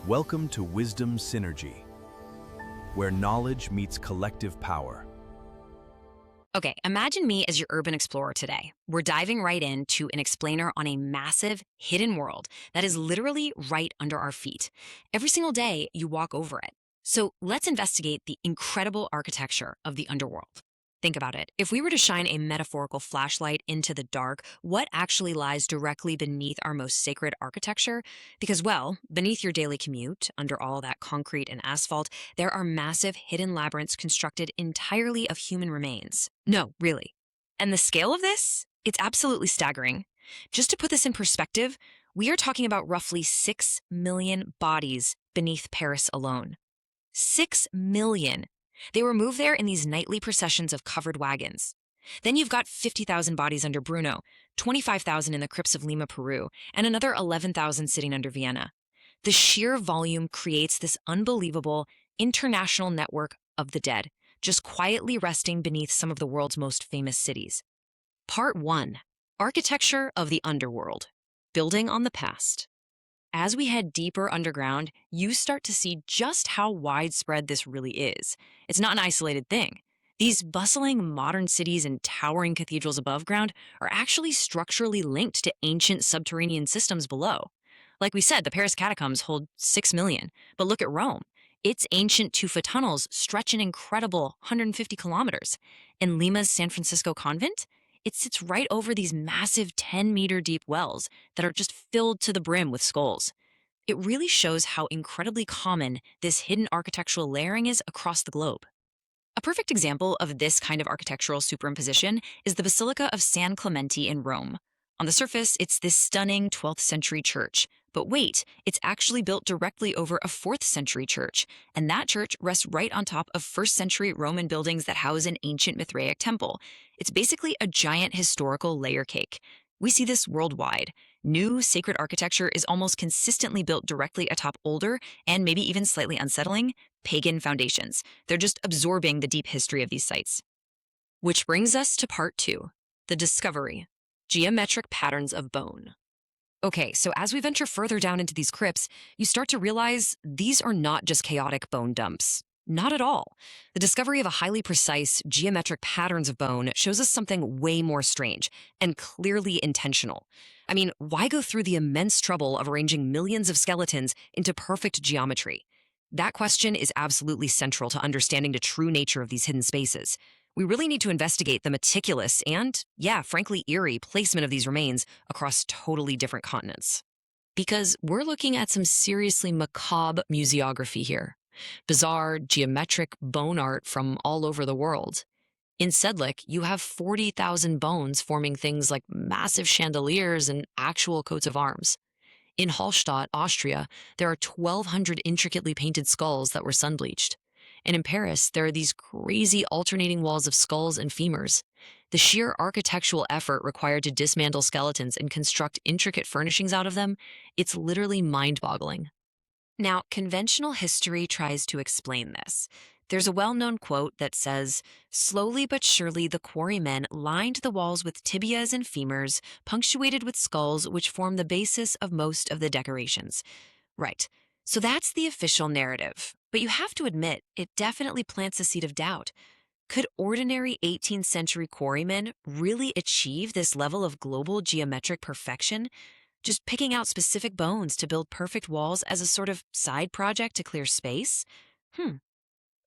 Welcome to Wisdom Synergy, where knowledge meets collective power. Okay, imagine me as your urban explorer today. We're diving right into an explainer on a massive, hidden world that is literally right under our feet. Every single day, you walk over it. So let's investigate the incredible architecture of the underworld. Think about it. If we were to shine a metaphorical flashlight into the dark, what actually lies directly beneath our most sacred architecture? Because, well, beneath your daily commute, under all that concrete and asphalt, there are massive hidden labyrinths constructed entirely of human remains. No, really. And the scale of this? It's absolutely staggering. Just to put this in perspective, we are talking about roughly 6 million bodies beneath Paris alone. 6 million. They were moved there in these nightly processions of covered wagons. Then you've got 50,000 bodies under Brno, 25,000 in the crypts of Lima, Peru, and another 11,000 sitting under Vienna. The sheer volume creates this unbelievable international network of the dead, just quietly resting beneath some of the world's most famous cities. Part 1. Architecture of the Underworld. Building on the Past. As we head deeper underground, you start to see just how widespread this really is. It's not an isolated thing. These bustling modern cities and towering cathedrals above ground are actually structurally linked to ancient subterranean systems below. Like we said, the Paris catacombs hold 6 million, but look at Rome. Its ancient tufa tunnels stretch an incredible 150 kilometers. In Lima's San Francisco convent, it sits right over these massive 10-meter deep wells that are just filled to the brim with skulls. It really shows how incredibly common this hidden architectural layering is across the globe. A perfect example of this kind of architectural superimposition is the Basilica of San Clemente in Rome. On the surface, it's this stunning 12th century church. But wait, it's actually built directly over a 4th century church, and that church rests right on top of 1st century Roman buildings that house an ancient Mithraic temple. It's basically a giant historical layer cake. We see this worldwide. New sacred architecture is almost consistently built directly atop older, and maybe even slightly unsettling, pagan foundations. They're just absorbing the deep history of these sites. Which brings us to part 2, the discovery. Geometric patterns of bone. Okay, so as we venture further down into these crypts, you start to realize these are not just chaotic bone dumps. Not at all. The discovery of a highly precise geometric patterns of bone shows us something way more strange and clearly intentional. I mean, why go through the immense trouble of arranging millions of skeletons into perfect geometry? That question is absolutely central to understanding the true nature of these hidden spaces. We really need to investigate the meticulous and, yeah, frankly eerie placement of these remains across totally different continents. Because we're looking at some seriously macabre museography here. Bizarre, geometric bone art from all over the world. In Sedlec, you have 40,000 bones forming things like massive chandeliers and actual coats of arms. In Hallstatt, Austria, there are 1,200 intricately painted skulls that were sun-bleached. And in Paris, there are these crazy alternating walls of skulls and femurs. The sheer architectural effort required to dismantle skeletons and construct intricate furnishings out of them, it's literally mind-boggling. Now, conventional history tries to explain this. There's a well-known quote that says, "Slowly but surely the quarrymen lined the walls with tibias and femurs, punctuated with skulls which form the basis of most of the decorations." Right. So that's the official narrative. But you have to admit, it definitely plants a seed of doubt. Could ordinary 18th century quarrymen really achieve this level of global geometric perfection? Just picking out specific bones to build perfect walls as a sort of side project to clear space?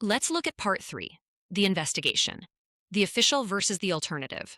Let's look at part 3, the investigation. The official versus the alternative.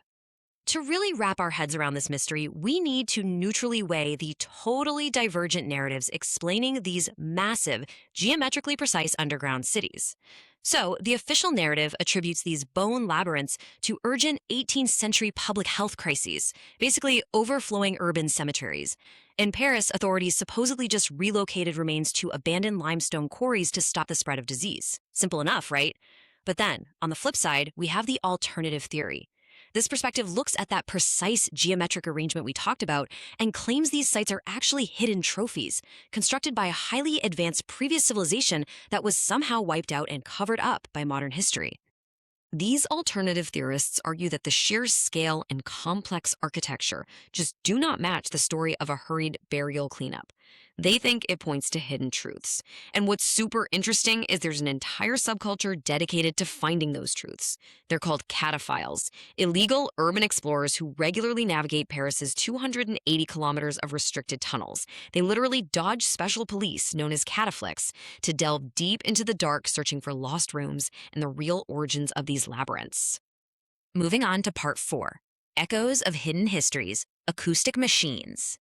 To really wrap our heads around this mystery, we need to neutrally weigh the totally divergent narratives explaining these massive, geometrically precise underground cities. So, the official narrative attributes these bone labyrinths to urgent 18th century public health crises, basically overflowing urban cemeteries. In Paris, authorities supposedly just relocated remains to abandoned limestone quarries to stop the spread of disease. Simple enough, right? But then, on the flip side, we have the alternative theory. This perspective looks at that precise geometric arrangement we talked about and claims these sites are actually hidden trophies, constructed by a highly advanced previous civilization that was somehow wiped out and covered up by modern history. These alternative theorists argue that the sheer scale and complex architecture just do not match the story of a hurried burial cleanup. They think it points to hidden truths. And what's super interesting is there's an entire subculture dedicated to finding those truths. They're called cataphiles, illegal urban explorers who regularly navigate Paris's 280 kilometers of restricted tunnels. They literally dodge special police, known as cataflex, to delve deep into the dark searching for lost rooms and the real origins of these labyrinths. Moving on to part 4, Echoes of Hidden Histories, Acoustic Machines.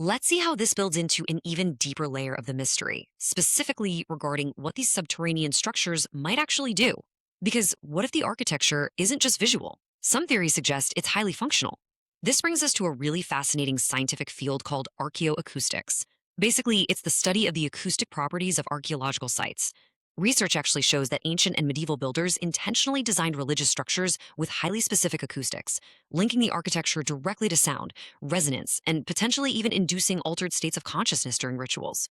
Let's see how this builds into an even deeper layer of the mystery, specifically regarding what these subterranean structures might actually do. Because what if the architecture isn't just visual? Some theories suggest it's highly functional. This brings us to a really fascinating scientific field called archaeoacoustics. Basically, it's the study of the acoustic properties of archaeological sites. Research actually shows that ancient and medieval builders intentionally designed religious structures with highly specific acoustics, linking the architecture directly to sound, resonance, and potentially even inducing altered states of consciousness during rituals.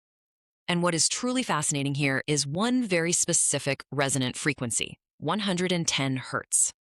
And what is truly fascinating here is one very specific resonant frequency, 110 hertz.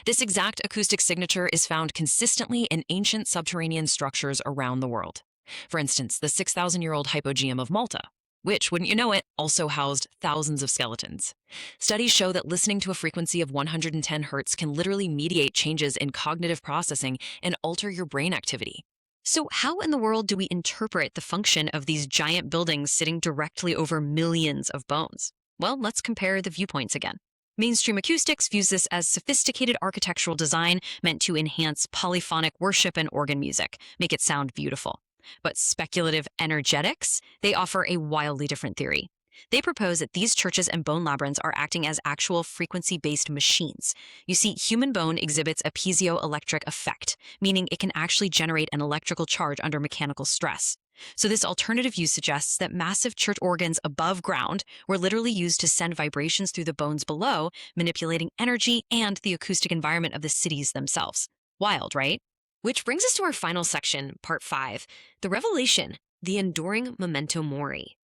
This exact acoustic signature is found consistently in ancient subterranean structures around the world. For instance, the 6,000-year-old hypogeum of Malta, which, wouldn't you know it, also housed thousands of skeletons. Studies show that listening to a frequency of 110 hertz can literally mediate changes in cognitive processing and alter your brain activity. So how in the world do we interpret the function of these giant buildings sitting directly over millions of bones? Well, let's compare the viewpoints again. Mainstream acoustics views this as sophisticated architectural design meant to enhance polyphonic worship and organ music, make it sound beautiful. But speculative energetics, they offer a wildly different theory. They propose that these churches and bone labyrinths are acting as actual frequency-based machines. You see, human bone exhibits a piezoelectric effect, meaning it can actually generate an electrical charge under mechanical stress. So this alternative view suggests that massive church organs above ground were literally used to send vibrations through the bones below, manipulating energy and the acoustic environment of the cities themselves. Wild, right? Which brings us to our final section, part 5, the revelation, the enduring memento mori.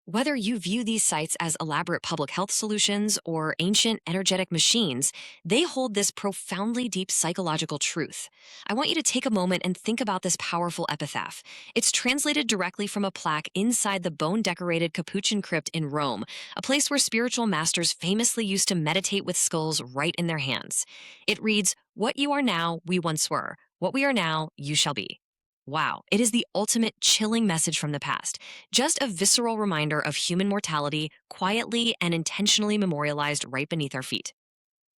Whether you view these sites as elaborate public health solutions or ancient energetic machines, they hold this profoundly deep psychological truth. I want you to take a moment and think about this powerful epitaph. It's translated directly from a plaque inside the bone-decorated Capuchin crypt in Rome, a place where spiritual masters famously used to meditate with skulls right in their hands. It reads, "What you are now, we once were. What we are now, you shall be." Wow, it is the ultimate chilling message from the past. Just a visceral reminder of human mortality, quietly and intentionally memorialized right beneath our feet.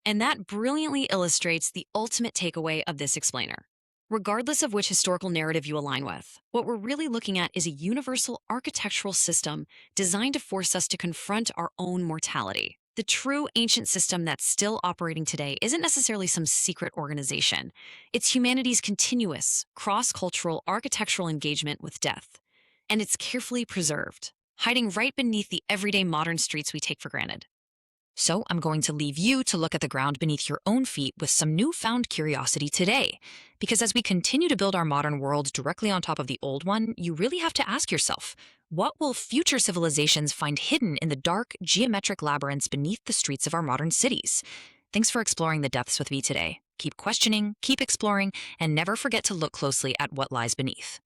And that brilliantly illustrates the ultimate takeaway of this explainer. Regardless of which historical narrative you align with, what we're really looking at is a universal architectural system designed to force us to confront our own mortality. The true ancient system that's still operating today isn't necessarily some secret organization. It's humanity's continuous, cross-cultural architectural engagement with death. And it's carefully preserved, hiding right beneath the everyday modern streets we take for granted. So I'm going to leave you to look at the ground beneath your own feet with some newfound curiosity today. Because as we continue to build our modern world directly on top of the old one, you really have to ask yourself, what will future civilizations find hidden in the dark, geometric labyrinths beneath the streets of our modern cities? Thanks for exploring the depths with me today. Keep questioning, keep exploring, and never forget to look closely at what lies beneath.